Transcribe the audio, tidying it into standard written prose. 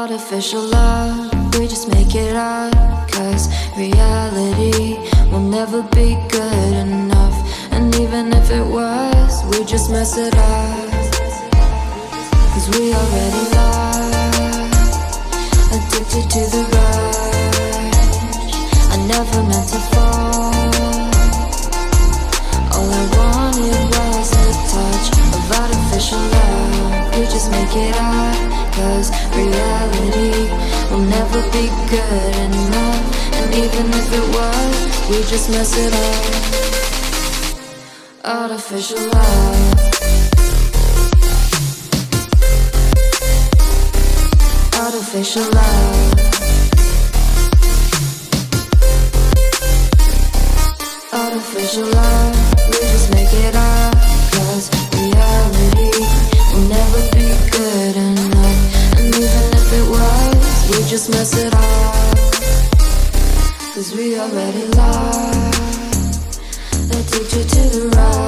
Artificial love, we just make it up, 'cause reality will never be good enough. And even if it was, we just mess it up, 'cause we already lost, addicted to the rush. I never meant to fall, all I wanted was a touch of artificial love. We just make it up, 'cause reality will never be good enough. And even if it was, we just mess it up. Artificial love, artificial love, artificial love. We just make it up, 'cause reality will never be good enough. And even if it was, we just mess it up, 'cause we already lost, addicted to the rush.